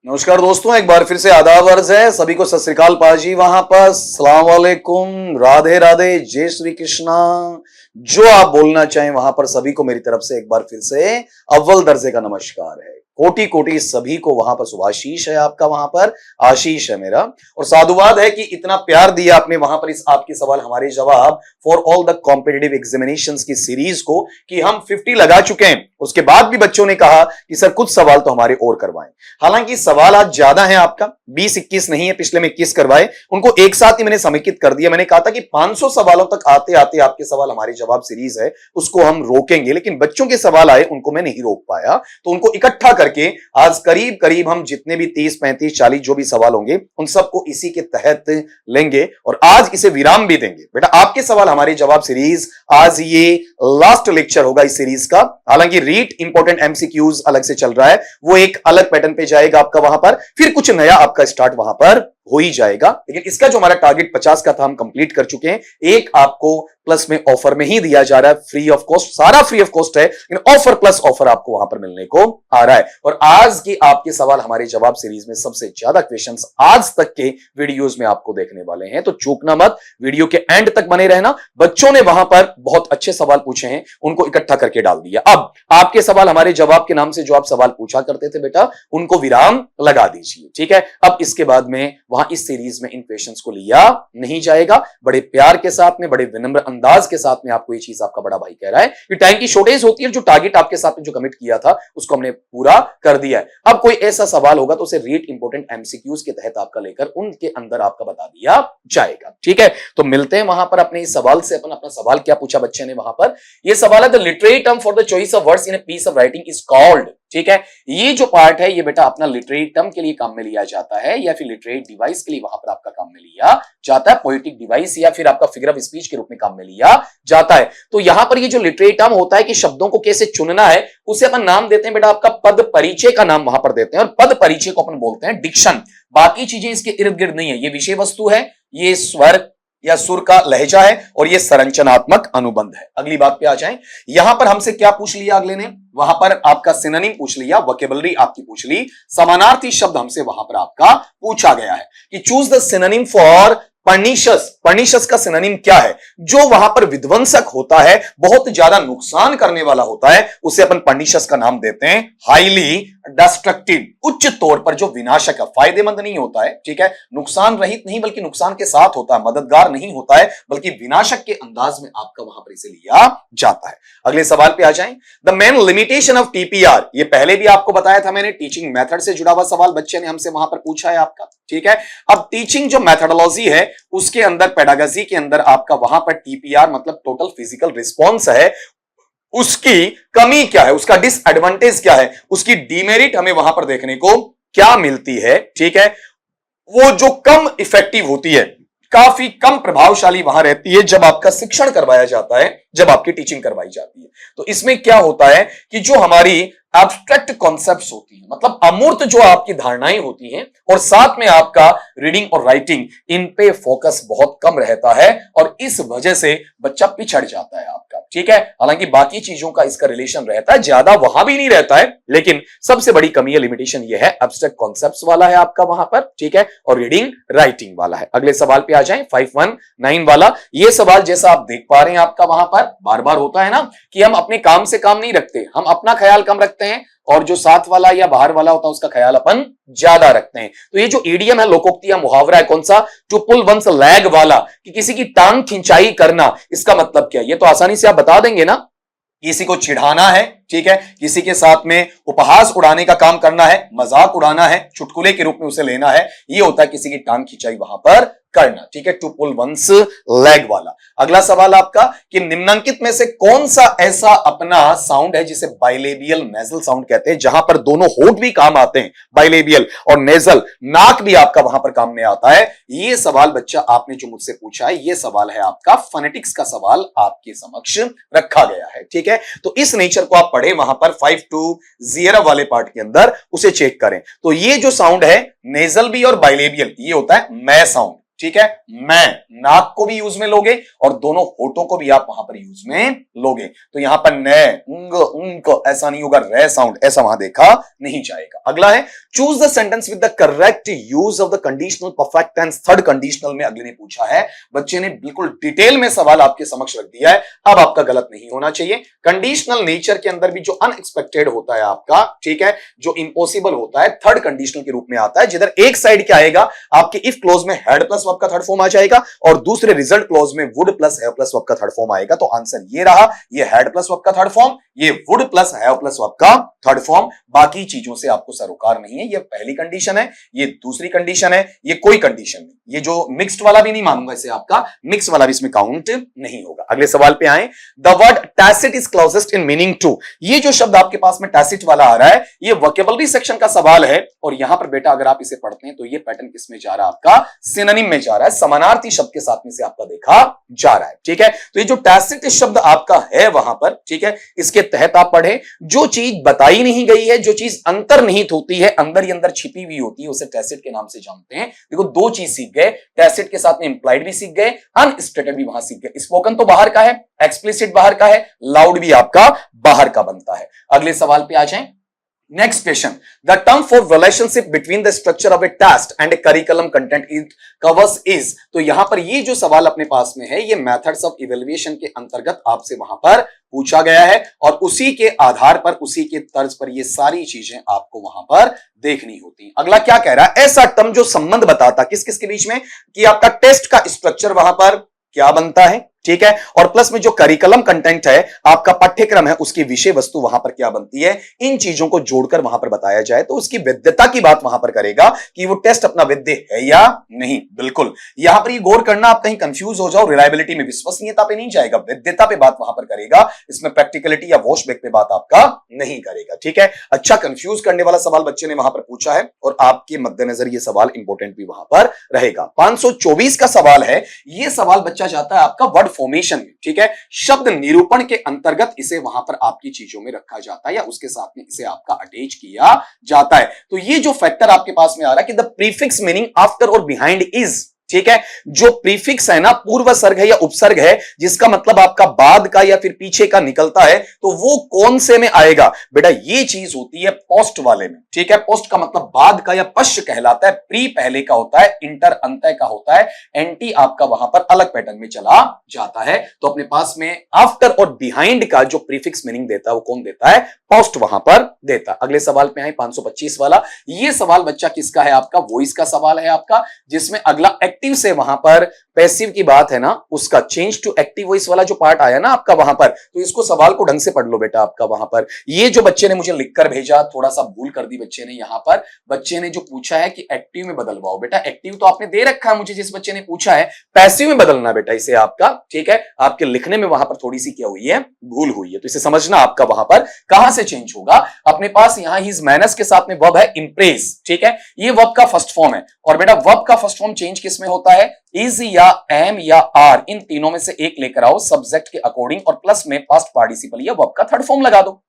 नमस्कार दोस्तों, एक बार फिर से आदाब अर्ज है सभी को। सत श्री अकाल पाजी वहां पर, सलाम वालेकुम, राधे राधे, जय श्री कृष्णा। जो आप बोलना चाहें वहां पर सभी को मेरी तरफ से एक बार फिर से अव्वल दर्जे का नमस्कार है। कोटि कोटि सभी को वहां पर शुभाशीष है आपका, वहां पर आशीष है मेरा, और साधुवाद है कि इतना प्यार दिया आपने वहां पर इस आपके सवाल हमारे जवाब for all the competitive examinations की सीरीज को, कि हम 50 लगा चुके हैं। उसके बाद भी बच्चों ने कहा कि सर कुछ सवाल तो हमारे और करवाएं। हालांकि सवाल आज ज्यादा है आपका, 20-21 नहीं है, पिछले में 21 करवाए, उनको एक साथ ही मैंने समेकित कर दिया। मैंने कहा था कि 500 सवालों तक आते आते आपके सवाल हमारे जवाब सीरीज है उसको हम रोकेंगे, लेकिन बच्चों के सवाल आए उनको मैं नहीं रोक पाया, तो उनको इकट्ठा करके आज करीब करीब हम जितने भी 30, 35, 40 जो भी सवाल होंगे उन सबको इसी के तहत लेंगे और आज इसे विराम भी देंगे। बेटा आपके सवाल हमारे जवाब सीरीज आज ये लास्ट लेक्चर होगा इस सीरीज का। हालांकि रीट इंपॉर्टेंट एमसीक्यूज अलग से चल रहा है, वो एक अलग पैटर्न पे जाएगा आपका वहां पर, फिर कुछ नया आपका स्टार्ट वहां पर हो ही जाएगा। लेकिन इसका जो हमारा टारगेट 50 का था हम कंप्लीट कर चुके हैं। एक आपको प्लस में ऑफर में ही दिया जा रहा है, फ्री ऑफ कॉस्ट, सारा फ्री ऑफ कॉस्ट है, लेकिन ऑफर प्लस ऑफर आपको वहां पर मिलने को आ रहा है। और आज की आपके सवाल हमारे जवाब सीरीज में सबसे ज्यादा क्वेश्चंस आज तक के वीडियोस में आपको देखने वाले हैं, तो चूकना मत, वीडियो के एंड तक बने रहना। बच्चों ने वहां पर बहुत अच्छे सवाल पूछे हैं, उनको इकट्ठा करके डाल दिया। अब आपके सवाल हमारे जवाब के नाम से जो आप सवाल पूछा करते थे बेटा, उनको विराम लगा दीजिए, ठीक है। अब इसके बाद में वहां इस सीरीज में इन क्वेश्चंस को लिया नहीं जाएगा। बड़े प्यार के साथ में, बड़े विनम्र अंदाज के साथ में आपको ये चीज आपका बड़ा भाई कह रहा है कि टाइम की शॉर्टेज होती है, जो टारगेट आपके साथ में जो कमिट किया था उसको हमने पूरा कर दिया है। अब कोई ऐसा सवाल होगा तो उसे रीट इंपॉर्टेंट एमसीक्यूज के तहत आपका लेकर उनके अंदर आपका बता दिया जाएगा, ठीक है। तो मिलते हैं वहां पर अपने इस सवाल से। अपना सवाल क्या पूछा बच्चे ने वहां पर, यह सवाल है the literary term for the choice of words in a piece of writing is called, ठीक है। ये जो पार्ट है ये बेटा अपना लिटरेरी टर्म के लिए काम में लिया जाता है या फिर लिटरेरी डिवाइस के लिए वहां पर आपका काम में लिया जाता है, पोएटिक डिवाइस या फिर आपका फिगर ऑफ स्पीच के रूप में काम में लिया जाता है। तो यहां पर ये जो लिटरेरी टर्म होता है कि शब्दों को कैसे चुनना है, उसे अपन नाम देते हैं बेटा आपका पद परिचय का नाम वहां पर देते हैं, और पद परिचय को अपन बोलते हैं डिक्शन। बाकी चीजें इसके इर्द गिर्द नहीं है, ये विषय वस्तु है, ये स्वर या सुर का लहजा है, और ये संरचनात्मक अनुबंध है। अगली बात पे आ जाएं, यहां पर हमसे क्या पूछ लिया अगले ने, वहां पर आपका सिनोनिम पूछ लिया, वोकैबुलरी आपकी पूछ ली, समानार्थी शब्द हमसे वहां पर आपका पूछा गया है कि choose the synonym for pernicious. Pernicious का सिनोनिम क्या है, जो वहां पर विध्वंसक होता है, बहुत ज्यादा नुकसान करने वाला होता है, उसे अपन पर्निशियस का नाम देते हैं हाईली डिस्ट्रक्टिव, उच्च तौर पर जो विनाशक है, फायदेमंद नहीं होता है, ठीक है, नुकसान रहित नहीं बल्कि नुकसान के साथ होता है, मददगार नहीं होता है बल्कि विनाशक के अंदाज में आपका वहां पर इसे लिया जाता है। अगले सवाल पे आ जाएं, the main limitation of TPR, ये पहले भी आपको बताया था मैंने, टीचिंग मेथड से जुड़ा हुआ सवाल बच्चे ने हमसे वहां पर पूछा है आपका, ठीक है। अब टीचिंग जो मेथोडोलॉजी है उसके अंदर, पेडागोजी के अंदर आपका वहां पर टीपीआर मतलब टोटल फिजिकल रिस्पॉन्स है, उसकी कमी क्या है, उसका डिसएडवांटेज क्या है, उसकी डीमेरिट हमें वहां पर देखने को क्या मिलती है, ठीक है। वो जो कम इफेक्टिव होती है, काफी कम प्रभावशाली वहां रहती है जब आपका शिक्षण करवाया जाता है, जब आपकी टीचिंग करवाई जाती है। तो इसमें क्या होता है कि जो हमारी एब्स्ट्रैक्ट कॉन्सेप्ट्स होती है, मतलब अमूर्त जो आपकी धारणाएं होती हैं, और साथ में आपका रीडिंग और राइटिंग, इन पे फोकस बहुत कम रहता है और इस वजह से बच्चा पिछड़ जाता है आपका, ठीक है। हालांकि बाकी चीजों का इसका रिलेशन रहता है, ज्यादा वहां भी नहीं रहता है, लेकिन सबसे बड़ी कमी है, लिमिटेशन ये है, एब्स्ट्रैक्ट कॉन्सेप्ट्स वाला है आपका वहां पर, ठीक है, और रीडिंग राइटिंग वाला है। अगले सवाल पे आ जाएं, 519 वाला। ये सवाल जैसा आप देख पा रहे हैं आपका वहां पर बार बार होता है ना कि हम अपने काम से काम नहीं रखते, हम अपना ख्याल कम रखते हैं और जो साथ वाला या बाहर वाला होता है उसका ख्याल अपन ज्यादा रखते हैं। तो ये जो इडियम है, लोकोक्ति या मुहावरा है, कौन सा, टू पुल वंस लैग वाला, कि किसी की टांग खिंचाई करना, इसका मतलब क्या है, ये तो आसानी से आप बता देंगे ना। किसी को चिढ़ाना है, ठीक है, किसी के साथ में उपहास उड़ाने का काम करना है, मजाक उड़ाना है, चुटकुले के रूप में उसे लेना है, ये होता है किसी की टांग खिंचाई वहां पर करना, ठीक है, टू पुल वंस लेग वाला। अगला सवाल आपका कि निम्नलिखित में से कौन सा ऐसा अपना साउंड है जिसे बाइलेबियल नेजल साउंड कहते हैं, जहां पर दोनों होंठ भी काम आते हैं, बाइलेबियल और नेजल, नाक भी आपका वहां पर काम में आता है। ये सवाल बच्चा आपने जो मुझसे पूछा है, ये सवाल है आपका फोनेटिक्स का सवाल आपके समक्ष रखा गया है, ठीक है। तो इस नेचर को आप पढ़े वहां पर 520 वाले पार्ट के अंदर, उसे चेक करें। तो ये जो साउंड है नेजल भी और बाइलेबियल, ये होता है मै साउंड, ठीक है, मैं, नाक को भी यूज में लोगे और दोनों होठों को भी आप वहां पर यूज में लोगे। तो यहां पर न, उंग ऐसा नहीं होगा, रे साउंड ऐसा वहां देखा नहीं जाएगा। अगला है choose the sentence with the correct use of the conditional perfect tense. Third conditional में अगले ने पूछा है, बच्चे ने बिल्कुल डिटेल में सवाल आपके समक्ष रख दिया है, अब आपका गलत नहीं होना चाहिए। कंडीशनल नेचर के अंदर भी जो अनएक्सपेक्टेड होता है आपका, ठीक है, जो इंपॉसिबल होता है, थर्ड कंडीशनल के रूप में आता है, जिधर एक साइड क्या आएगा, आपके इफ क्लोज में हैड प्लस वर्ब का थर्ड फॉर्म आ जाएगा और दूसरे रिजल्ट क्लोज में would plus have plus verb का थर्ड फॉर्म आएगा। तो आंसर ये रहा, ये हैड प्लस वर्ब का थर्ड फॉर्म, ये would plus have plus verb का थर्ड फॉर्म। बाकी चीजों से आपको सरोकार नहीं है। ये पहली कंडीशन है, ये दूसरी कंडीशन है, ये कोई कंडीशन नहीं। ये जो मिक्स्ड वाला भी नहीं मानूंगा इसे, आपका मिक्स वाला भी इसमें काउंट नहीं होगा। अगले सवाल पे आए, the word tacit is closest in meaning to. ये जो शब्द आपके पास में टैसिट वाला आ रहा है, ये वोकैबुलरी सेक्शन का सवाल है और यहां पर बेटा अगर आप इसे पढ़ते हैं तो ये पैटर्न किस में जा रहा है, आपका सिनोनिम में जा रहा है, समानार्थी शब्द के साथ में से आपका देखा जा रहा है। ठीक है, तो ये जो टैसिट शब्द आपका है वहां पर, ठीक है, इसके तहत आप पढ़े, जो चीज बताई नहीं गई है, जो चीज अंतर्निहित होती है, अंदर ही अंदर छिपी हुई होती है, उसे टैसिट के नाम से जानते हैं। देखो दो चीज सीख गए, टैसिट के साथ में इंप्लाइड भी सीख गए, अनस्टेटेड भी वहां सीख गए। स्पोकन तो बाहर का है, एक्सप्लिसिट बाहर का है, लाउड भी आपका बाहर का बनता है। अगले सवाल पे आ जाएं। Next question. The term for relationship between the structure of a test and a curriculum content it covers is. तो यहां पर ये जो सवाल अपने पास में है, ये मेथड्स ऑफ इवेल्युएशन के अंतर्गत आपसे वहां पर पूछा गया है और उसी के आधार पर, उसी के तर्ज पर ये सारी चीजें आपको वहां पर देखनी होती हैं। अगला क्या कह रहा है, ऐसा टर्म जो संबंध बताता किस किस के बीच में, कि आपका टेस्ट का स्ट्रक्चर वहां पर क्या बनता है, ठीक है, और प्लस में जो करिकुलम कंटेंट है, आपका पाठ्यक्रम है, उसकी विषय वस्तु वहां पर क्या बनती है, इन चीजों को जोड़कर वहां पर बताया जाए तो उसकी वैधता की बात वहां पर करेगा कि वो टेस्ट अपना वैध है या नहीं। बिल्कुल यहां पर ये गौर करना, आप कहीं कंफ्यूज हो जाओ, रिलायबिलिटी में, विश्वसनीयता पे नहीं जाएगा, वैधता पे बात वहां पर करेगा, इसमें प्रैक्टिकलिटी या वॉशबैक पे बात आपका नहीं करेगा। ठीक है, अच्छा कंफ्यूज करने वाला सवाल बच्चे ने वहां पर पूछा है और आपके मद्देनजर ये सवाल इंपॉर्टेंट भी वहां पर रहेगा। 524 का सवाल है, ये सवाल बच्चा चाहता है आपका वर्ड फॉर्मेशन में, ठीक है, शब्द निरूपण के अंतर्गत इसे वहां पर आपकी चीजों में रखा जाता है या उसके साथ में इसे आपका अटैच किया जाता है। तो ये जो फैक्टर आपके पास में आ रहा है कि द प्रीफिक्स मीनिंग आफ्टर और बिहाइंड इज, ठीक है, जो प्रीफिक्स है ना, पूर्व सर्ग है या उपसर्ग है, जिसका मतलब आपका बाद का या फिर पीछे का निकलता है, तो वो कौन से में आएगा बेटा, ये चीज होती है पोस्ट वाले में। ठीक है, पोस्ट का मतलब बाद का या पश्च कहलाता है, प्री पहले का होता है, इंटर अंतः का होता है, एंटी आपका वहां पर अलग पैटर्न में चला जाता है। तो अपने पास में आफ्टर और बिहाइंड का जो प्रीफिक्स मीनिंग देता है वो कौन देता है, पोस्ट वहां पर देता है। अगले सवाल पे आए 525 वाला, ये सवाल बच्चा किसका है, आपका वॉइस का सवाल है आपका, जिसमें अगला एक्टिव से वहां पर पैसिव की बात है ना, उसका चेंज टू एक्टिव वॉइस वाला जो पार्ट आया ना आपका वहां पर, तो इसको सवाल को ढंग से पढ़ लो बेटा। आपका वहां पर ये जो बच्चे ने मुझे लिखकर भेजा, थोड़ा सा भूल कर दी बच्चे ने, यहां पर बच्चे ने जो पूछा है कि एक्टिव में बदलवाओ, बेटा एक्टिव तो आपने दे रखा है मुझे, जिस बच्चे ने पूछा है पैसिव में बदलना बेटा इसे आपका। ठीक है, आपके लिखने में वहां पर थोड़ी सी क्या हुई है, भूल हुई है, तो इसे समझना आपका वहां पर कहां से चेंज होगा। अपने पास यहां हिज मैनर्स के साथ में वर्ब है इम्प्रेस, ठीक है, ये वर्ब का फर्स्ट फॉर्म है और बेटा वर्ब का फर्स्ट फॉर्म चेंज किस में होता है, इज या एम या आर, इन तीनों में से एक लेकर आओ सब्जेक्ट के अकॉर्डिंग और प्लस में पास्ट पार्टिसिपल या वर्ब का थर्ड फॉर्म लगा दो।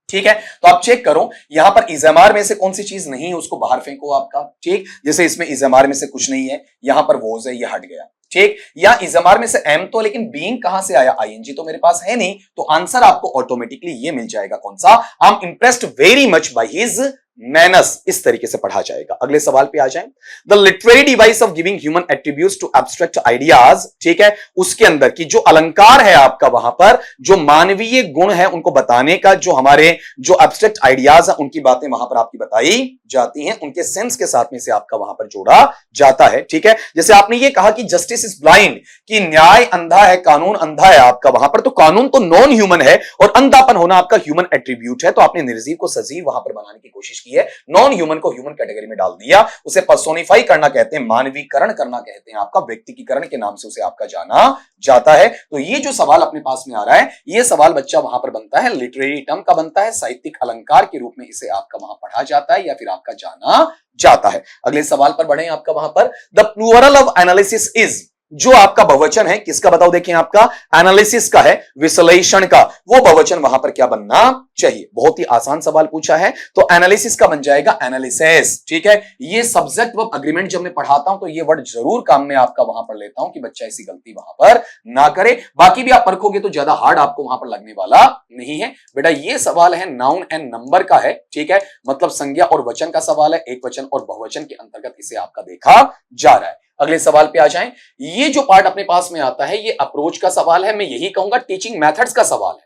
ठीक है, तो आप चेक करो यहां पर इजमार में से कौन सी चीज नहीं है उसको बाहर फेंको आपका। ठीक, जैसे इसमें इजमार में से कुछ नहीं है, यहां पर वोज है, ये हट गया। ठीक, या इजमार में से एम तो, लेकिन बीइंग कहां से आया, आईएनजी तो मेरे पास है नहीं, तो आंसर आपको ऑटोमेटिकली ये मिल जाएगा कौन सा, I am impressed very much by his manners, इस तरीके से पढ़ा जाएगा। अगले सवाल पे आ जाएं, the literary device of giving human attributes to abstract ideas, ठीक है, उसके अंदर की जो अलंकार है आपका वहां पर, जो मानवीय गुण है उनको बताने का, जो हमारे जो एब्स्ट्रैक्ट आइडियाज है उनकी बातें वहां पर आपकी बताई जाती हैं, उनके सेंस के साथ में से आपका वहां पर जोड़ा जाता है। ठीक है, जैसे आपने ये कहा कि जस्टिस इज ब्लाइंड, कि न्याय अंधा है, कानून अंधा है आपका वहां पर, तो कानून तो नॉन ह्यूमन है और अंधापन होना आपका ह्यूमन एट्रीब्यूट है, तो आपने निर्जीव को सजीव वहां पर बनाने की कोशिश की है, नॉन ह्यूमन को ह्यूमन कैटेगरी में डाल दिया, उसे पर्सोनिफाई करना कहते हैं, मानवीकरण करना कहते हैं, आपका व्यक्तिकीकरण के नाम से उसे आपका जाना जाता है। तो ये जो सवाल अपने पास में आ रहा है, ये सवाल बच्चा वहां पर बनता है, लिटरेरी टर्म का बनता है, साहित्यिक अलंकार के रूप में इसे आपका वहां पढ़ा जाता है या फिर आपका जाना जाता है। अगले सवाल पर बढ़े, आपका वहां पर the plural of analysis is, जो आपका बहुवचन है किसका बताओ, देखिए आपका एनालिसिस का है, विश्लेषण का, वो बहुवचन वहां पर क्या बनना चाहिए। बहुत ही आसान सवाल पूछा है, तो एनालिसिस का बन जाएगा एनालिसिस। ठीक है, ये सब्जेक्ट वर्ब अग्रीमेंट जब मैं पढ़ाता हूं तो ये वर्ड जरूर काम में आपका वहां पर लेता हूं कि बच्चा ऐसी गलती वहां पर ना करे। बाकी भी आप परखोगे तो ज्यादा हार्ड आपको वहां पर लगने वाला नहीं है बेटा। ये सवाल है नाउन एंड नंबर का है, ठीक है, मतलब संज्ञा और वचन का सवाल है, एक वचन और बहुवचन के अंतर्गत इसे आपका देखा जा रहा है। अगले सवाल पे आ जाएं। ये जो पार्ट अपने पास में आता है ये अप्रोच का सवाल है, मैं यही कहूंगा टीचिंग मेथड्स का सवाल है।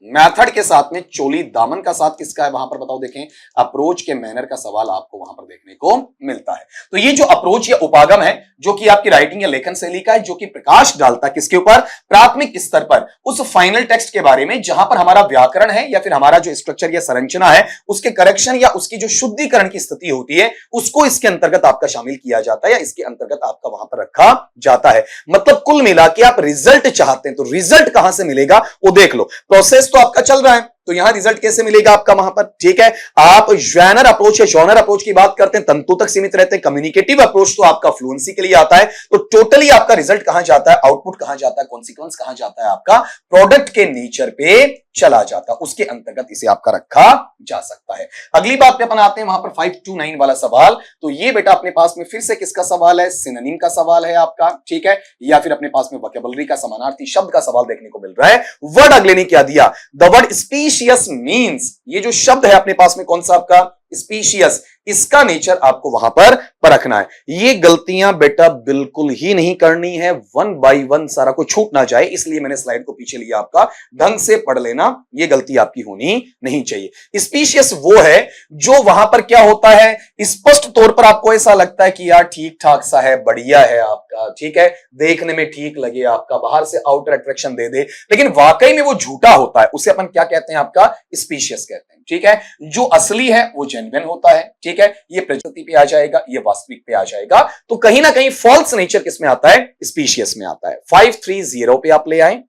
मेथड के साथ में चोली दामन का साथ किसका है वहां पर बताओ, देखें अप्रोच के मैनर का सवाल आपको वहां पर देखने को मिलता है। तो ये जो अप्रोच या उपागम है जो कि आपकी राइटिंग या लेखन शैली का है, जो कि प्रकाश डालता है किसके ऊपर, प्राथमिक स्तर पर उस फाइनल टेक्स्ट के बारे में जहां पर हमारा व्याकरण है या फिर हमारा जो स्ट्रक्चर या संरचना है उसके करेक्शन या उसकी जो शुद्धिकरण की स्थिति होती है उसको इसके अंतर्गत आपका शामिल किया जाता है या इसके अंतर्गत आपका वहां पर रखा जाता है। मतलब कुल मिला के आप रिजल्ट चाहते हैं तो रिजल्ट कहां से मिलेगा वो देख लो। प्रोसेस तो आपका चल रहा है तो यहां रिजल्ट कैसे मिलेगा आपका वहां पर, ठीक है। आप जॉनर अप्रोच या जॉनर अप्रोच की बात करते हैं, तंतु तक सीमित रहते हैं। कम्युनिकेटिव अप्रोच तो आपका फ्लुएंसी के लिए आता है। तो टोटली आपका रिजल्ट कहां जाता है, आउटपुट कहां जाता है, कॉन्सिक्वेंस कहां जाता है, आपका प्रोडक्ट के नेचर पे चला जाता है, उसके अंतर्गत इसे आपका रखा जा सकता है। अगली बात पे अपन आते हैं वहां पर 529 वाला सवाल। तो ये बेटा अपने पास में फिर से किसका सवाल है, सिनोनिम का सवाल है आपका, ठीक है, या फिर अपने पास में वोकैबुलरी का समानार्थी शब्द का सवाल देखने को मिल रहा है। वर्ड अगले ने क्या दिया, द वर्ड स्पीशियस मीन्स, ये जो शब्द है अपने पास में कौन सा आपका स्पीशियस, इसका नेचर आपको वहां पर परखना है। ये गलतियां बेटा बिल्कुल ही नहीं करनी है, वन बाय वन सारा को छूट ना जाए, इसलिए मैंने स्लाइड को पीछे लिया आपका, ढंग से पढ़ लेना, ये गलती आपकी होनी नहीं चाहिए। स्पीशियस वो है जो वहां पर क्या होता है, स्पष्ट तौर पर आपको ऐसा लगता है कि यार ठीक ठाक सा है, बढ़िया है आपका, ठीक है, देखने में ठीक लगे आपका, बाहर से आउटर अट्रैक्शन दे दे, लेकिन वाकई में वो झूठा होता है, उसे अपन क्या कहते हैं आपका स्पीशियस कहते हैं, ठीक है। जो असली है वो जेन्युइन होता है, ठीक है, ये प्रकृति पे आ जाएगा, ये वास्तविक पे आ जाएगा। तो कहीं ना कहीं फॉल्स नेचर किसमें आता है, स्पीशियस में आता है। 530 पे आप ले आए।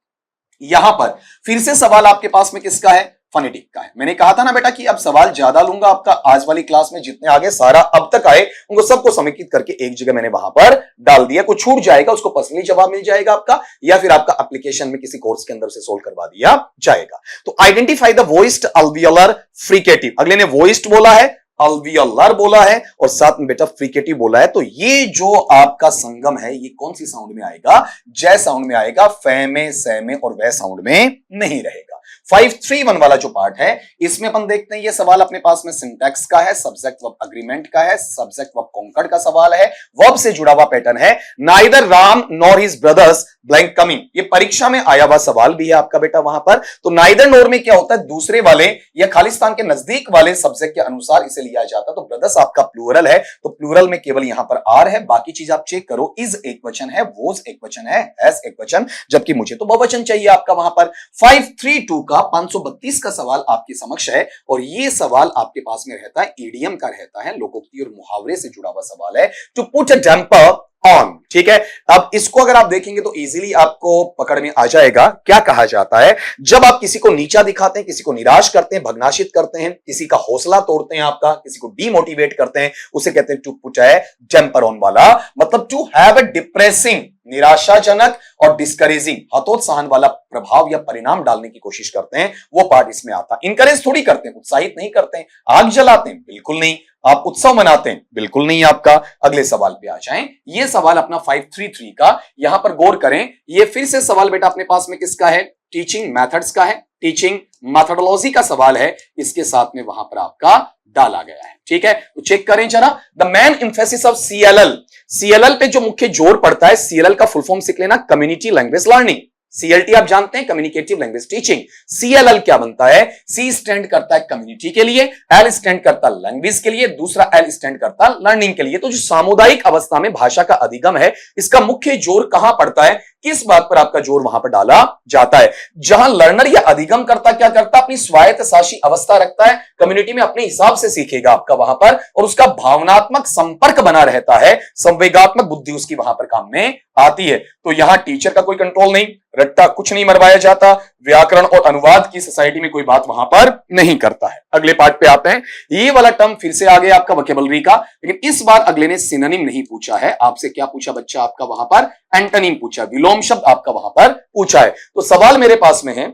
यहां पर फिर से सवाल आपके पास में किसका है, फोनेटिक का है। मैंने कहा था ना बेटा कि अब सवाल ज्यादा लूंगा आपका, आज वाली क्लास में जितने आगे सारा अब तक आए उनको सबको समेकित करके एक जगह मैंने वहां पर डाल दिया। कुछ छूट जाएगा उसको पर्सनली जवाब मिल जाएगा आपका, या फिर आपका एप्लीकेशन में किसी कोर्स के अंदर से सोल्व करवा दिया जाएगा। तो आइडेंटिफाई द वोइस्ड अल्वियोलर फ्रिकेटिव, अगले ने वोइस्ड बोला है, अल्वियोलर बोला है और साथ में बेटा फ्रिकेटिव बोला है। तो ये जो आपका संगम है ये कौन सी साउंड में आएगा, जय साउंड में आएगा, फे में, से में और वह साउंड में नहीं रहेगा। 531 वाला जो पार्ट है इसमें अपन देखते हैं, ये सवाल अपने पास में सिंटैक्स का है, सब्जेक्ट वर्ब अग्रीमेंट का है, सब्जेक्ट वर्ब कॉन्कर्ड का सवाल है, वर्ब से जुड़ा हुआ पैटर्न है। Neither Ram nor his brothers blank coming, ये परीक्षा में आया हुआ सवाल भी है आपका बेटा वहां पर। तो नाइदर नॉर में क्या होता है, दूसरे वाले या खालिस्तान के नजदीक वाले सब्जेक्ट के अनुसार इसे लिया जाता है। तो ब्रदर्स आपका प्लूरल है, तो प्लूरल में केवल यहां पर आर है, बाकी चीज आप चेक करो, इज एक वचन है, वोज एक वचन है, हैज एक वचन, जबकि मुझे तो बहुवचन चाहिए आपका वहां पर। 532 का 532 का सवाल आपके समक्ष है और ये सवाल आपके पास में रहता है, ईडीएम का रहता है, लोकोक्ति और मुहावरे से जुड़ा हुआ सवाल है। To put a damper on, ठीक है। अब इसको अगर आप देखेंगे तो इजीली आपको पकड़ में आ जाएगा। क्या कहा जाता है, जब आप किसी को नीचा दिखाते हैं, किसी को निराश करते हैं, भग्नाशित करते हैं, किसी का हौसला तोड़ते हैं आपका, किसी को डीमोटिवेट करते हैं, उसे कहते हैं to put a damper on वाला, मतलब टू हैव अ डिप्रेसिंग, निराशाजनक और डिस्करेजिंग, हतोत्साहन वाला प्रभाव या परिणाम डालने की कोशिश करते हैं, वो पार्ट इसमें आता है। इनकरेज थोड़ी करते हैं, उत्साहित नहीं करते हैं, आग जलाते हैं, बिल्कुल नहीं। आप उत्सव मनाते हैं, बिल्कुल नहीं आपका। अगले सवाल पे आ जाएं। ये सवाल अपना 533 का, यहां पर गौर करें, ये फिर से सवाल बेटा अपने पास में किसका है, टीचिंग मेथड्स का है, टीचिंग मेथोडोलॉजी का सवाल है, इसके साथ में वहां पर आपका डाला गया है, ठीक है। तो चेक करें जरा, the main emphasis of CLL, CLL पे जो मुख्य जोर पड़ता है, सीएलएल का फुल फॉर्म सीख लेना, कम्युनिटी लैंग्वेज लर्निंग। सीएलटी आप जानते हैं, कम्युनिकेटिव लैंग्वेज टीचिंग। सीएलएल क्या बनता है, सी स्टैंड करता है कम्युनिटी के लिए, एल स्टैंड करता है लैंग्वेज के लिए, दूसरा एल स्टैंड करता है लर्निंग के लिए। तो जो सामुदायिक अवस्था में भाषा का अधिगम है, इसका मुख्य जोर कहां पड़ता है, किस बात पर आपका जोर वहां पर डाला जाता है? जहां लर्नर या अधिगम करता क्या करता, अपनी स्वायत्त शासी अवस्था रखता है, कम्युनिटी में अपने हिसाब से सीखेगा आपका वहां पर, और उसका भावनात्मक संपर्क बना रहता है, संवेगात्मक बुद्धि उसकी वहां पर काम में आती है। तो यहां टीचर का कोई कंट्रोल नहीं, रट्टा कुछ नहीं मरवाया जाता, व्याकरण और अनुवाद की सोसाइटी में कोई बात वहां पर नहीं करता है। अगले पार्ट पे आते हैं। ये वाला टर्म फिर से आ गया आपका वोकैबुलरी का, लेकिन इस बार अगले ने सिनोनिम नहीं पूछा है आपसे। क्या पूछा बच्चा आपका वहां पर? एंटोनिम पूछा, विलोम शब्द आपका वहां पर पूछा है। तो सवाल मेरे पास में है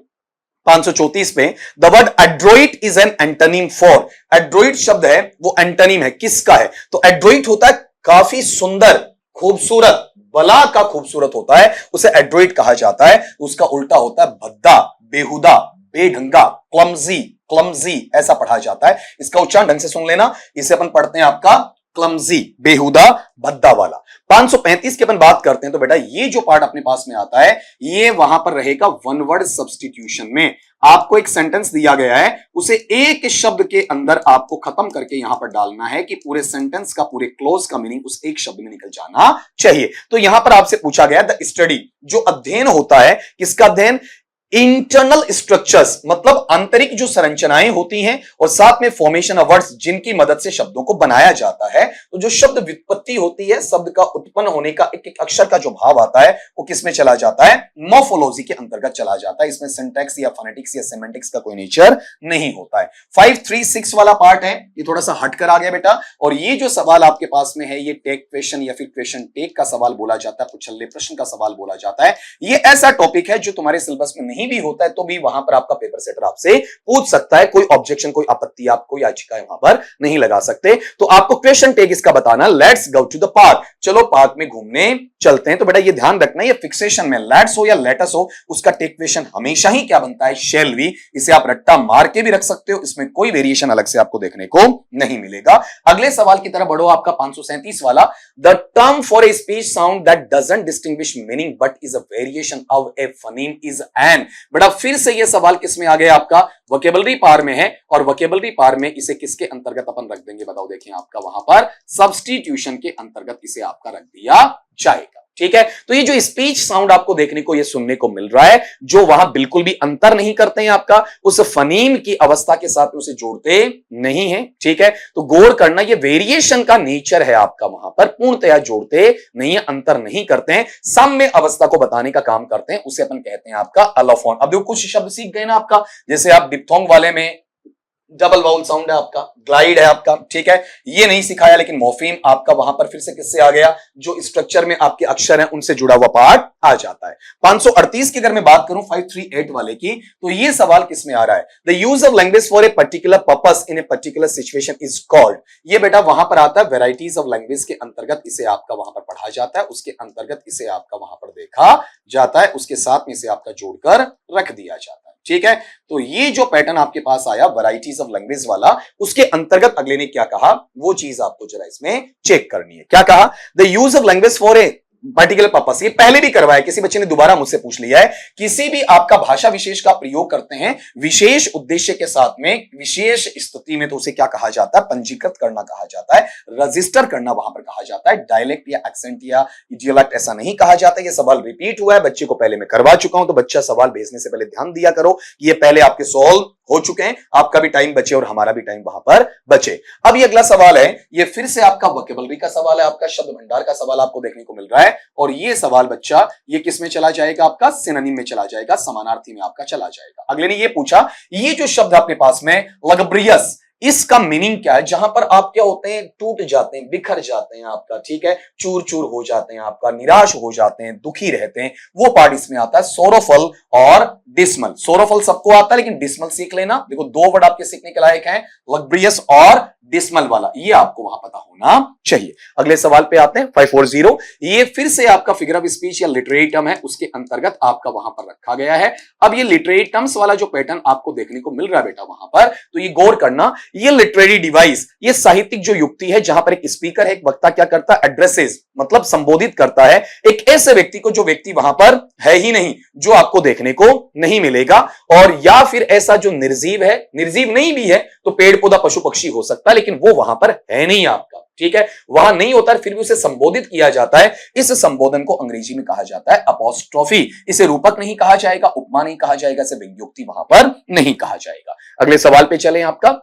534 पे, the word adroit is an antonym for. Adroit शब्द है वो एंटोनिम है, किसका है? तो एड्रोइट होता है काफी सुंदर, खूबसूरत, बला का खूबसूरत होता है, उसे एड्रोइट कहा जाता है। उसका उल्टा होता है भद्दा, बेहुदा, बेढंगा, क्लमजी, क्लमजी ऐसा पढ़ा जाता है। इसका उच्चारण ढंग से सुन लेना, इसे अपन पढ़ते हैं आपका क्लमजी, बेहुदा, भद्दा वाला। 535 की अपन बात करते हैं तो बेटा ये जो पार्ट अपने पास में आता है, ये वहां पर रहेगा वन वर्ड सब्स्टिट्यूशन में। आपको एक सेंटेंस दिया गया है, उसे एक शब्द के अंदर आपको खत्म करके यहां पर डालना है कि पूरे सेंटेंस का, पूरे क्लोज का मीनिंग उस एक शब्द में निकल जाना चाहिए। तो यहां पर आपसे पूछा गया द स्टडी, जो अध्ययन होता है, किसका अध्ययन? इंटरनल स्ट्रक्चर्स, मतलब आंतरिक जो संरचनाएं होती हैं, और साथ में फॉर्मेशन ऑफ वर्ड्स, जिनकी मदद से शब्दों को बनाया जाता है। तो जो शब्द व्युत्पत्ति होती है, शब्द का उत्पन्न होने का, एक एक अक्षर का जो भाव आता है, वो किसमें चला जाता है? मॉर्फोलॉजी के अंतर्गत चला जाता है। इसमें सिंटैक्स या फोनेटिक्स या सेमेंटिक्स का कोई नेचर नहीं होता है। 536 वाला पार्ट है, ये थोड़ा सा हटकर आ गया बेटा। और ये जो सवाल आपके पास में है, ये टेक क्वेश्चन या फिर क्वेश्चन टेक का सवाल बोला जाता है, पुछल्ले प्रश्न का सवाल बोला जाता है। ये ऐसा टॉपिक है जो तुम्हारे सिलेबस में नहीं भी होता है तो भी वहां पर आपका पेपर सेटर आपसे पूछ सकता है। कोई ऑब्जेक्शन, कोई आपत्ति, आप कोई याचिका वहां पर नहीं लगा सकते। तो आपको क्वेश्चन टेक इसका बताना। Let's go to the park, चलो पार्क में घूमने चलते हैं। तो बेटा ये ध्यान रखना, ये फिक्सेशन में लेट्स हो या लेटस हो, उसका टेक क्वेश्चन हमेशा ही क्या बनता है? Shall we. इसे आप रट्टा मार के भी रख सकते हो, इसमें कोई वेरिएशन अलग से आपको देखने को नहीं मिलेगा। अगले सवाल की तरफ बढ़ो, आपका 537 वाला, the term for a speech sound that doesn't distinguish meaning but is a variation of A phoneme is an. बेटा फिर से ये सवाल किसमें आ गया? आपका वोकैबुलरी पार में है, और वोकैबुलरी पार में इसे किसके अंतर्गत अपन रख देंगे? बताओ, देखिए आपका वहां पर सब्स्टिट्यूशन के अंतर्गत इसे आपका रख दिया जाएगा। ठीक है, तो ये जो स्पीच साउंड आपको देखने को, ये सुनने को मिल रहा है, जो वहां बिल्कुल भी अंतर नहीं करते हैं आपका, उस फनीम की अवस्था के साथ उसे जोड़ते नहीं है। ठीक है, तो गौर करना, ये वेरिएशन का नेचर है आपका, वहां पर पूर्णतया जोड़ते नहीं है, अंतर नहीं करते हैं, साम्य अवस्था को बताने का काम करते हैं, उसे अपन कहते हैं आपका अलोफोन। अब देखो कुछ शब्द सीख गए ना आपका, जैसे आप डिप्थोंग वाले में डबल वाउल साउंड है आपका, ग्लाइड है आपका, ठीक है, ये नहीं सिखाया, लेकिन मोफीम आपका वहां पर फिर से किससे आ गया? जो स्ट्रक्चर में आपके अक्षर हैं उनसे जुड़ा हुआ पार्ट आ जाता है। 538 की अगर मैं बात करूं 538 वाले की, तो ये सवाल किसमें आ रहा है? The use of language for a particular purpose in a particular situation is called. ये बेटा वहां पर आता है वेराइटीज ऑफ लैंग्वेज के अंतर्गत, इसे आपका वहां पर पढ़ा जाता है, उसके अंतर्गत इसे आपका वहां पर देखा जाता है, उसके साथ में इसे आपका जोड़कर रख दिया जाता है। ठीक है, तो ये जो पैटर्न आपके पास आया वैरायटीज ऑफ लैंग्वेज वाला, उसके अंतर्गत अगले ने क्या कहा, वो चीज आपको जरा इसमें चेक करनी है। क्या कहा? The use of language for a particular purpose. ये पहले भी करवाया, किसी बच्चे ने दोबारा मुझसे पूछ लिया है। किसी भी आपका भाषा विशेष का प्रयोग करते हैं विशेष उद्देश्य के साथ में, विशेष स्थिति में, तो उसे क्या कहा जाता है? पंजीकृत करना कहा जाता है, रजिस्टर करना वहां पर कहा जाता है। डायलेक्ट या एक्सेंट या डियलेक्ट ऐसा नहीं कहा जाता। ये सवाल रिपीट हुआ है, बच्चे को पहले मैं करवा चुका हूं, तो बच्चा सवाल भेजने से पहले ध्यान दिया करो, ये पहले आपके सॉल्व हो चुके हैं, आपका भी टाइम बचे और हमारा भी टाइम वहां पर बचे। अब ये अगला सवाल है, ये फिर से आपका वोकैबुलरी का सवाल है, आपका शब्द भंडार का सवाल आपको देखने को मिल रहा है, और ये सवाल बच्चा ये किस में चला जाएगा? आपका सिनोनिम में चला जाएगा, समानार्थी में आपका चला जाएगा। अगले ने ये पूछा, ये जो शब्द अपने पास में लग्ब्रियस, इसका मीनिंग क्या है? जहां पर आप क्या होते हैं? टूट जाते हैं, बिखर जाते हैं आपका, ठीक है, चूर चूर हो जाते हैं आपका, निराश हो जाते हैं, दुखी रहते हैं, वो पार्ट इसमें आता है। सोरोफल और डिसमल। सोरोफल सबको आता है, लेकिन डिसमल सीख लेना। देखो दो वर्ड आपके सीखने के लायक हैं, लग्ब्रियस और डिसमल वाला, ये आपको वहां पता होना चाहिए। अगले सवाल पे आते हैं 540। ये फिर से आपका फिगर ऑफ स्पीच या लिटरेरी टर्म है, उसके अंतर्गत आपका वहां पर रखा गया है। अब ये लिटरेरी टर्म्स वाला जो पैटर्न आपको देखने को मिल रहा है बेटा वहां पर, तो ये गौर करना, ये लिटरेरी डिवाइस, ये साहित्यिक जो युक्ति है, जहां पर एक स्पीकर है, एक वक्ता क्या करता है? एड्रेसेस, मतलब संबोधित करता है एक ऐसे व्यक्ति को जो व्यक्ति वहां पर है ही नहीं, जो आपको देखने को नहीं मिलेगा, और या फिर ऐसा जो निर्जीव है, निर्जीव नहीं भी है तो पेड़ पौधा पशु पक्षी हो सकता है, लेकिन वो वहां पर है नहीं आपका। ठीक है, वहां नहीं होता है, फिर भी उसे संबोधित किया जाता है। इस संबोधन को अंग्रेजी में कहा जाता है अपॉस्ट्रोफी। इसे रूपक नहीं कहा जाएगा, उपमा नहीं कहा जाएगा, इसे व्यंग्योक्ति वहां पर नहीं कहा जाएगा। अगले सवाल पे चलें। आपका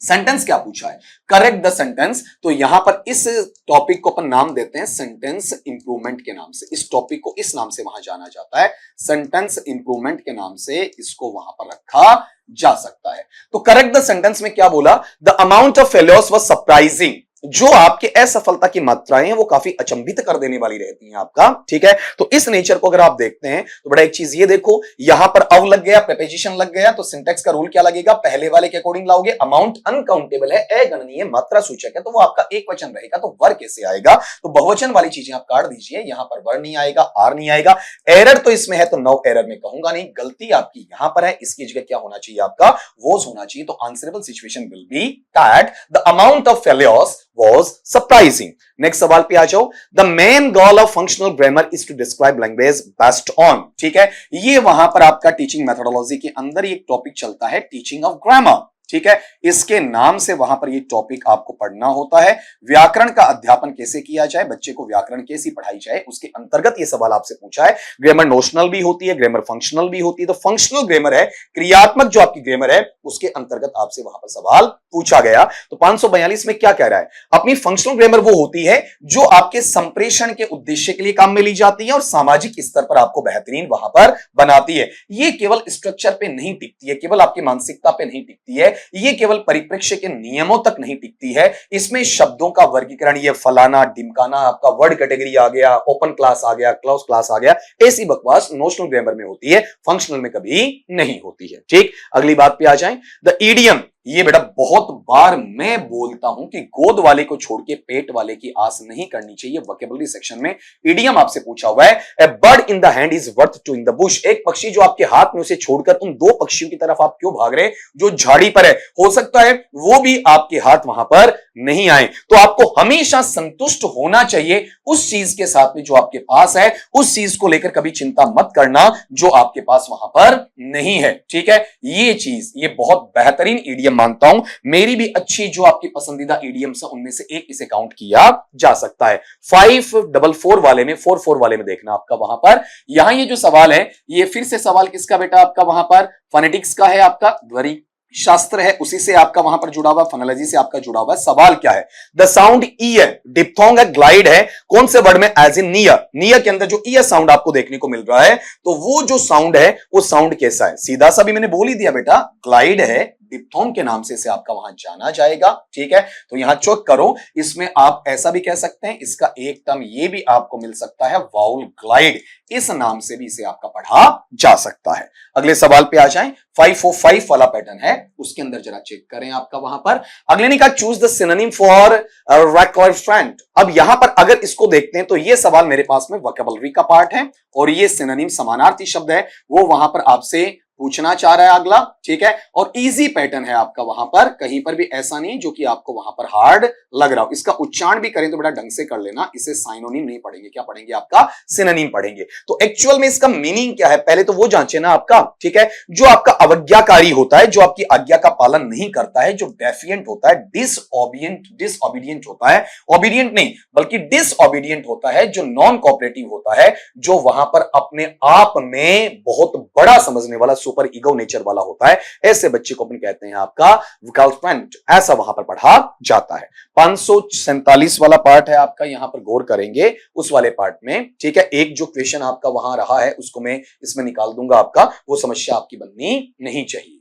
सेंटेंस क्या पूछा है, करेक्ट द सेंटेंस। तो यहां पर इस टॉपिक को अपन नाम देते हैं सेंटेंस इंप्रूवमेंट के नाम से। इस टॉपिक को इस नाम से वहां जाना जाता है, सेंटेंस इंप्रूवमेंट के नाम से इसको वहां पर रखा जा सकता है। तो करेक्ट द सेंटेंस में क्या बोला, the amount of failures was surprising. जो आपके असफलता की मात्राएं हैं वो काफी अचंभित कर देने वाली रहती हैं आपका, ठीक है। तो इस नेचर को अगर आप देखते हैं तो बड़ा एक चीज ये देखो, यहां पर अव लग गया, प्रीपोजिशन लग गया, तो सिंटैक्स का रूल क्या लगेगा, पहले वाले के अकॉर्डिंग लाओगे। अमाउंट अनकाउंटेबल है, अगणनीय, मात्रा सूचक है, तो वो आपका एक वचन रहेगा, तो वर कैसे आएगा। तो बहुवचन वाली चीजें आप काट दीजिए, यहां पर वर नहीं आएगा, आर नहीं आएगा। एरर तो इसमें है, तो नो एरर में कहूंगा नहीं, गलती आपकी यहां पर है, इसकी जगह क्या होना चाहिए आपका, वॉज होना चाहिए। तो answerable situation will be that the amount of failures was surprising. Next सवाल पे आ जाओ। The main goal of functional grammar is to describe language based on, ठीक है, ये वहां पर आपका टीचिंग मेथोडोलॉजी के अंदर एक टॉपिक चलता है, टीचिंग ऑफ ग्रामर, ठीक है। इसके नाम से वहां पर ये टॉपिक आपको पढ़ना होता है। व्याकरण का अध्यापन कैसे किया जाए, बच्चे को व्याकरण कैसी पढ़ाई जाए, उसके अंतर्गत ये सवाल आपसे पूछा है। ग्रामर नोशनल भी होती है, ग्रामर फंक्शनल भी होती है। तो फंक्शनल ग्रामर है, क्रियात्मक जो आपकी ग्रामर है, उसके अंतर्गत आपसे वहां पर सवाल पूछा गया। तो 542 में क्या कह रहा है, अपनी फंक्शनल ग्रामर वो होती है जो आपके संप्रेषण के उद्देश्य के लिए काम में ली जाती है और सामाजिक स्तर पर आपको बेहतरीन वहां पर बनाती है। ये केवल स्ट्रक्चर पे नहीं टिकती है, केवल आपकी मानसिकता पे नहीं टिकती है, ये केवल परिप्रेक्ष्य के नियमों तक नहीं टिकती है। इसमें शब्दों का वर्गीकरण, ये फलाना ढिमकाना, आपका वर्ड कैटेगरी आ गया, ओपन क्लास आ गया, क्लोज क्लास आ गया, ऐसी बकवास नोशनल ग्रामर में होती है, फंक्शनल में कभी नहीं होती है, ठीक। अगली बात पे आ जाएं, द ईडियम। ये बेटा बहुत बार मैं बोलता हूं कि गोद वाले को छोड़ के पेट वाले की आस नहीं करनी चाहिए। वोकैबुलरी सेक्शन में ईडियम आपसे पूछा हुआ है, a bird in the hand is worth two in the bush. एक पक्षी जो आपके हाथ में, उसे छोड़कर उन दो पक्षियों की तरफ आप क्यों भाग रहे हैं जो झाड़ी पर है। हो सकता है वो भी आपके हाथ वहां पर नहीं आए। तो आपको हमेशा संतुष्ट होना चाहिए उस चीज के साथ में जो आपके पास है, उस चीज को लेकर कभी चिंता मत करना जो आपके पास वहां पर नहीं है, ठीक है। ये चीज, ये बहुत बेहतरीन ईडियम मानता हूं, मेरी भी अच्छी जो आपकी पसंदीदा ईडियम्स है उनमें से एक इसे काउंट किया जा सकता है। 544 वाले में, 44 वाले में देखना आपका वहां पर, यहां ये जो सवाल है, ये फिर से सवाल किसका बेटा, आपका वहां पर फोनेटिक्स का है, आपका ध्वनि शास्त्र है, उसी से आपका वहां पर जुड़ा हुआ, फोनोलॉजी से आपका जुड़ा हुआ। सवाल क्या है, द साउंड ई है, डिप्थोंग है, ग्लाइड है, कौन से वर्ड में, एज इन नियर। नियर के अंदर जो ई साउंड आपको देखने को मिल रहा है, तो वो जो साउंड है वो साउंड कैसा है, सीधा सा भी मैंने बोल ही दिया बेटा, ग्लाइड है, डिप्थोंग के नाम से इसे आपका वहां जाना जाएगा, ठीक है। तो यहां चेक करो, इसमें आप ऐसा भी कह सकते हैं, इसका एक टर्म ये भी आपको मिल सकता है, वाउल ग्लाइड, इस नाम से भी इसे आपका पढ़ा जा सकता है। अगले सवाल पे आ जाएं, 545 वाला पैटर्न है, उसके अंदर जरा चेक करें आपका वहां पर। अगले ने कहा choose the synonym for record. अब यहां पर अगर इसको देखते हैं तो ये सवाल मेरे पास में वोकैबुलरी का पार्ट है और ये सिनोनिम समानार्थी शब्द है, वो वहां पर आपसे पूछना चाह रहा है अगला, ठीक है। और इजी पैटर्न है आपका वहां पर, कहीं पर भी ऐसा नहीं जो कि आपको वहां पर हार्ड लग रहा हो। इसका उच्चारण भी करें तो बड़ा ढंग से कर लेना, इसे साइनोनिम नहीं पढ़ेंगे, क्या पढ़ेंगे आपका, सिनोनिम पढ़ेंगे। तो एक्चुअल में इसका मीनिंग क्या है, पहले तो वो जांचे ना आपका, ठीक है। जो आपका अवज्ञाकारी होता है, जो आपकी आज्ञा का पालन नहीं करता है, जो डेफिएंट होता है, डिसओबीडियंट होता है, ओबीडियंट नहीं बल्कि डिसओबीडियंट होता है, जो नॉन कोऑपरेटिव होता है, जो वहां पर अपने आप में बहुत बड़ा समझने वाला, सुपर ईगो नेचर वाला होता है, ऐसे बच्चे को अपन कहते हैं आपका विकल्पमेंट, ऐसा वहां पर पढ़ा जाता है। 547 वाला पार्ट है आपका, यहां पर गौर करेंगे उस वाले पार्ट में, ठीक है। एक जो क्वेश्चन आपका वहां रहा है उसको मैं इसमें निकाल दूंगा आपका, वो समस्या आपकी बननी नहीं चाहिए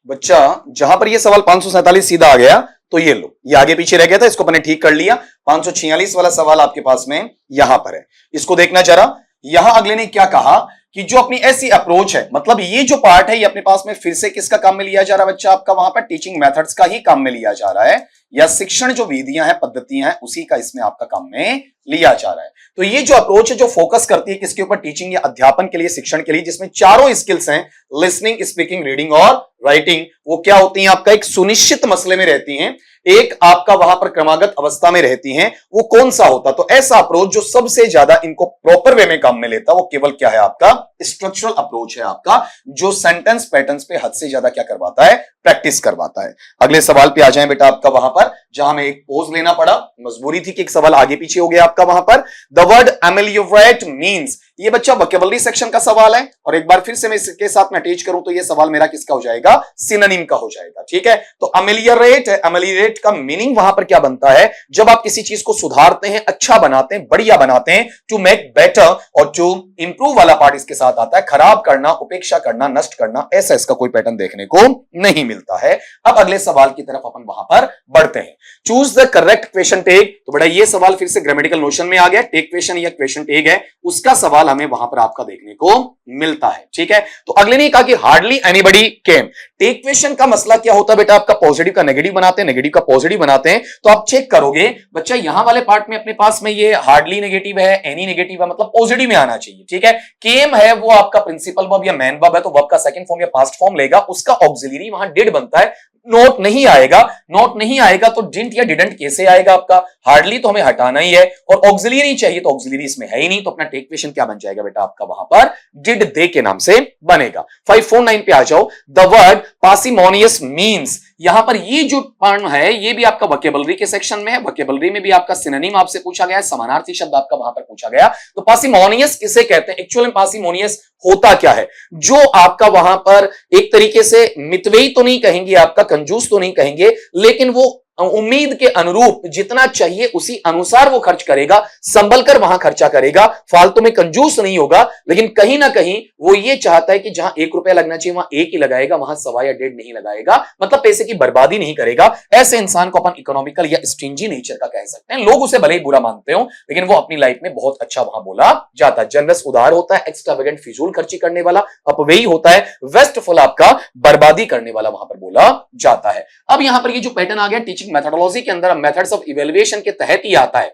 बच्चा। जहां पर ये सवाल 547 सीधा आ गया तो ये लो, ये आगे पीछे रह गया था, इसको मैंने ठीक कर लिया। 546 वाला सवाल आपके पास में यहां पर है, इसको देखना जरा। यहां अगले ने क्या कहा कि जो अपनी ऐसी अप्रोच है, मतलब ये जो पार्ट है ये अपने पास में फिर से किसका काम में लिया जा रहा है बच्चा, आपका वहां पर टीचिंग मेथड्स का ही काम में लिया जा रहा है, या शिक्षण जो विधियां हैं, पद्धतियां हैं, उसी का इसमें आपका काम में लिया जा रहा है। तो ये जो अप्रोच है जो फोकस करती है किसके ऊपर, टीचिंग या अध्यापन के लिए, शिक्षण के लिए, जिसमें चारों स्किल्स हैं, लिसनिंग, स्पीकिंग, रीडिंग और राइटिंग, वो क्या होती हैं आपका एक सुनिश्चित मसले में रहती हैं। एक आपका वहां पर क्रमागत अवस्था में रहती हैं, वो कौन सा होता? तो ऐसा अप्रोच जो सबसे ज्यादा इनको प्रॉपर वे में काम में लेता, वो केवल क्या है आपका? स्ट्रक्चरल अप्रोच है आपका, जो सेंटेंस पैटर्न्स पे हद से ज्यादा क्या करवाता है? प्रैक्टिस करवाता है। अगले सवाल पे आ जाएं बेटा आपका वहां पर, जहां में एक पोज लेना पड़ा, मजबूरी थी कि एक सवाल आगे पीछे हो गया आपका वहां पर। द वर्ड एमेलियोरेट मीन्स, ये बच्चा वोकैबुलरी सेक्शन का सवाल है, और एक बार फिर से मैं इसके साथ में अटैच करूं तो ये सवाल मेरा किसका हो जाएगा? सिनोनिम का हो जाएगा। ठीक है, तो अमेलियोरेट, एमेलियोरेट का मीनिंग वहां पर क्या बनता है? जब आप किसी चीज को सुधारते हैं, अच्छा बनाते हैं, बढ़िया बनाते हैं, टू मेक बेटर, और टू इंप्रूव वाला पार्ट इसके साथ आता है। खराब करना, उपेक्षा करना, नष्ट करना, ऐसा इसका कोई पैटर्न देखने को नहीं मिलता है। अब अगले सवाल की तरफ अपन वहां पर बढ़ते हैं। Choose the correct question tag. तो बेटा ये सवाल फिर से ग्रामेटिकल नोशन में आ गया। टेक क्वेश्चन या क्वेश्चन टैग है, उसका सवाल हमें वहां पर आपका देखने को मिलता है। ठीक है, तो अगले ने कहा कि हार्डली एनीबडी केम। टेक क्वेश्चन का मसला क्या होता है बेटा? आपका पॉजिटिव का नेगेटिव बनाते हैं, नेगेटिव का पॉजिटिव बनाते हैं। तो आप चेक करोगे बच्चा, यहां वाले पार्ट में अपने पास में ये हार्डली नेगेटिव है, एनी नेगेटिव है, मतलब पॉजिटिव में आना चाहिए। ठीक है, केम है वो आपका प्रिंसिपल वर्ब या मैन वर्ब है, तो वर्ब का सेकंड फॉर्म या पास्ट फॉर्म लेगा, उसका ऑक्सिलरी वहां डिड बनता है। नोट नहीं आएगा, नोट नहीं आएगा तो डिडंट या डिडंट कैसे आएगा आपका? हार्डली तो हमें हटाना ही है, और ऑक्सिलरी चाहिए, तो ऑक्सिलरी इसमें है ही नहीं, तो अपना टेक क्वेश्चन क्या बन जाएगा बेटा आपका वहां पर? डिड दे के नाम से बनेगा। 549 पे आ जाओ। द वर्ड पार्सिमोनियस मीन्स, यहां पर ये जो टर्म है ये भी आपका वोकैबुलरी के सेक्शन में है। वोकैबुलरी में भी आपका सिनोनिम आपसे पूछा गया है, समानार्थी शब्द आपका वहां पर पूछा गया। तो पार्सिमोनियस किसे कहते हैं? एक्चुअल में पार्सिमोनियस होता क्या है? जो आपका वहां पर एक तरीके से मितव्ययी तो नहीं कहेंगे, आपका कंजूस तो नहीं कहेंगे, लेकिन वो उम्मीद के अनुरूप जितना चाहिए उसी अनुसार वो खर्च करेगा, संभल कर वहां खर्चा करेगा, फालतू में कंजूस नहीं होगा, लेकिन कहीं ना कहीं वो ये चाहता है कि जहां 1 रुपया लगना चाहिए वहां 1 ही लगाएगा, वहां 1.25 या 1.5 नहीं लगाएगा, मतलब पैसे की बर्बादी नहीं करेगा। ऐसे इंसान को अपन इकोनॉमिकल या स्टिंजी नेचर का कह सकते हैं। लोग उसे भले ही बुरा मानते हो, लेकिन वो अपनी लाइफ में बहुत अच्छा वहां बोला जाता है। जनरस उदार होता है, एक्स्ट्रावेगेंट फिजूल खर्ची करने वाला अपव्ययी होता है, वेस्टफुल आपका बर्बादी करने वाला वहां पर बोला जाता है। अब यहां पर ये जो पैटर्न आ गया टीचिंग मेथोडोलॉजी के अंदर, मेथड्स ऑफ इवैल्यूएशन के तहत ही आता है।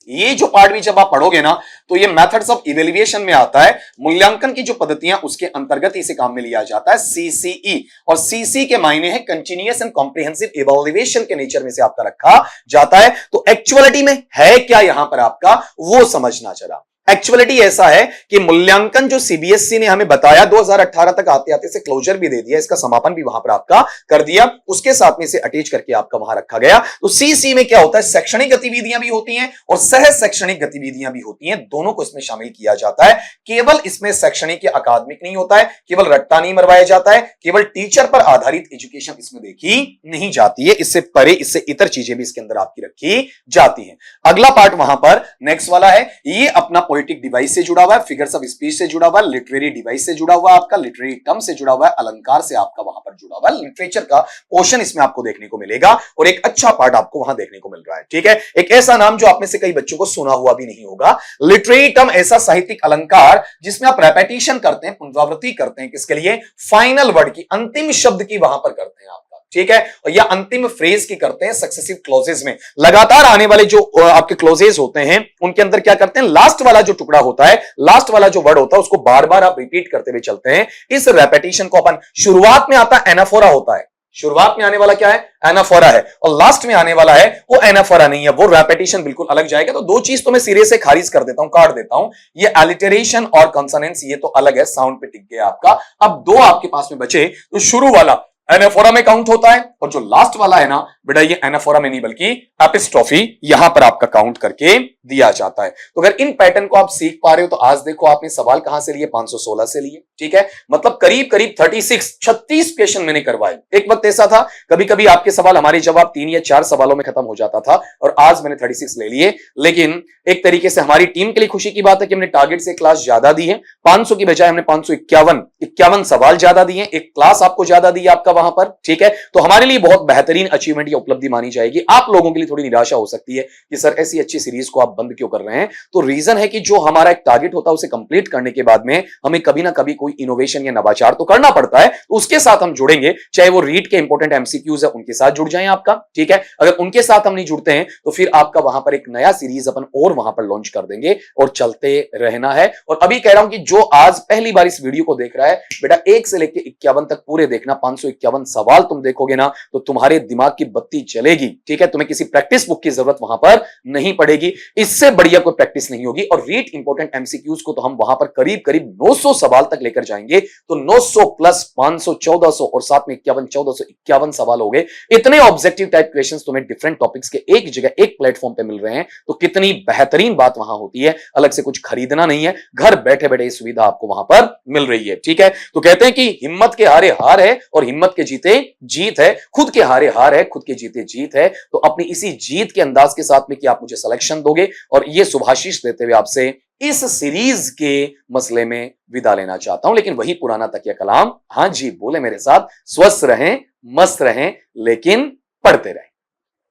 ये जो पार्ट भी जब आप पढ़ोगे ना, तो ये मेथड्स ऑफ इवैल्यूएशन में आता है। मूल्यांकन की जो पद्धतियां उसके अंतर्गत इसे काम में लिया जाता है, सीसीई। और सीसी के मायने है कंटीन्यूअस एंड कॉम्प्रिहेंसिव इवैल्यूएशन के नेचर में से आपका रखा जाता है। तो एक्चुअलिटी में है क्या यहां पर आपका, वो समझना चला। एक्चुअलिटी ऐसा है कि मूल्यांकन जो सीबीएसई ने हमें बताया 2018 तक आते आते से क्लोजर भी दे दिया, इसका समापन भी वहां पर आपका कर दिया, उसके साथ में इसे अटैच करके आपका वहां रखा गया। तो सीसी में क्या होता है? शैक्षणिक गतिविधियां भी होती हैं और सह शैक्षणिक गतिविधियां भी होती हैं, दोनों को इसमें शामिल किया जाता है। केवल इसमें शैक्षणिक या अकादमिक नहीं होता है, केवल रट्टा नहीं मरवाया जाता है, केवल टीचर पर आधारित एजुकेशन इसमें देखी नहीं जाती है, इससे परे इससे इतर चीजें भी इसके अंदर आपकी रखी जाती हैं। अगला पार्ट वहां पर नेक्स्ट वाला है, ये अपना पोएटिक डिवाइस से जुड़ा हुआ है, फिगर्स ऑफ स्पीच से जुड़ा हुआ है, लिटरेरी डिवाइस से जुड़ा हुआ है, आपका लिटरेरी टर्म से जुड़ा हुआ है, अलंकार से आपका वहां पर जुड़ा हुआ है। लिटरेचर का पोर्शन इसमें आपको देखने को मिलेगा और एक अच्छा पार्ट आपको वहां देखने को मिल रहा है। ठीक है, एक ऐसा नाम जो आप में से कई बच्चों को सुना हुआ भी नहीं होगा। लिटरेरी टर्म ऐसा साहित्यिक अलंकार जिसमें आप रेपिटेशन करते हैं, पुनरावृत्ति करते हैं, किसके लिए? फाइनल वर्ड की, अंतिम शब्द की वहां पर करते हैं आपका। ठीक है, और या अंतिम फ्रेज की करते हैं सक्सेसिव क्लॉजेस में। लगातार आने वाले जो आपके क्लॉजेस होते हैं उनके अंदर क्या करते हैं? लास्ट वाला जो टुकड़ा होता है, लास्ट वाला जो वर्ड होता है, उसको बार बार आप रिपीट करते हुए चलते हैं। इस रेपिटेशन को अपन, शुरुआत में आता है एनाफोरा होता है, शुरुआत में आने वाला क्या है? एनाफोरा है, और लास्ट में आने वाला है वो एनाफोरा नहीं है, वो रेपिटेशन बिल्कुल अलग जाएगा। तो दो चीज तो मैं सिरे से खारिज कर देता हूं, काट देता हूं, ये एलिटरेशन और कॉन्सोनेंस, ये तो अलग है, साउंड पे टिक गया आपका। अब दो आपके पास में बचे, तो शुरू वाला एनाफोरा में काउंट होता है, और जो लास्ट वाला है ना बेटा, ये एनाफोरा में नहीं बल्कि एपिस्ट्रोफी यहां पर आपका काउंट करके दिया जाता है। तो अगर इन पैटर्न को आप सीख पा रहे हो, तो आज देखो आपने सवाल कहां से लिए? 516 से लिए। ठीक है, मतलब करीब करीब 36 क्वेश्चन मैंने करवाए। एक वक्त ऐसा था कभी कभी आपके सवाल हमारे जवाब 3 या 4 सवालों में खत्म हो जाता था, और आज मैंने 36 ले लिए। लेकिन एक तरीके से हमारी टीम के लिए खुशी की बात है कि हमने टारगेट से क्लास ज्यादा दी है, 500 की बजाय हमने 551 सवाल ज्यादा दिए, एक क्लास आपको ज्यादा दी आपका वहां पर। ठीक है, तो हमारे लिए बहुत बेहतरीन अचीवमेंट या उपलब्धि मानी जाएगी। आप लोगों के लिए थोड़ी निराशा हो सकती है कि सर ऐसी अच्छी सीरीज को आप बंद क्यों कर रहे हैं? तो रीजन है कि जो हमारा एक टारगेट होता है उसे कंप्लीट करने के बाद में हमें कभी ना कभी कोई इनोवेशन या नवाचार तो करना पड़ता है, तो उसके साथ हम जुड़ेंगे। चाहे वो रीड के इंपॉर्टेंट एमसीक्यूज है, उनके साथ जुड़ जाएं आपका। ठीक है, अगर उनके साथ हम नहीं जुड़ते हैं तो फिर आपका वहां पर एक नया सीरीज अपन और वहां पर लॉन्च कर देंगे, और चलते रहना है। और अभी कह रहा हूं कि जो आज पहली बार इस वीडियो को देख रहा है बेटा, 1 से लेकर 51 तक पूरे देखना, 551 51 सवाल तुम देखोगे ना तो तुम्हारे दिमाग की बत्ती जलेगी, ठीक है। तुम्हें किसी प्रैक्टिस बुक की जरूरत वहां पर नहीं पड़ेगी, इससे बढ़िया कोई प्रैक्टिस नहीं होगी। और रीड इंपॉर्टेंट एमसीक्यूज को तो हम वहां पर करीब करीब 900 सवाल तक लेकर जाएंगे, तो 900 प्लस 500 1400 और साथ में 51 1451 सवाल हो गए। इतने ऑब्जेक्टिव टाइप क्वेश्चंस तुम्हें डिफरेंट टॉपिक्स के एक जगह एक प्लेटफॉर्म पे मिल रहे हैं, तो कितनी बेहतरीन बात वहां होती है। अलग से कुछ खरीदना नहीं है, घर बैठे बैठे सुविधा आपको वहां पर मिल रही है, ठीक है। तो कहते हैं कि हिम्मत के हारे हार है और हिम्मत के जीते जीत है, खुद के हारे हार है, खुद के जीते जीत है। तो अपनी इसी जीत के अंदाज के साथ में कि आप मुझे सिलेक्शन दोगे, और ये शुभाशीष देते हुए आपसे इस सीरीज के मसले में विदा लेना चाहता हूं। लेकिन वही पुराना तकिया कलाम, हां जी बोले मेरे साथ, स्वस्थ रहें, मस्त रहें, लेकिन पढ़ते रहें।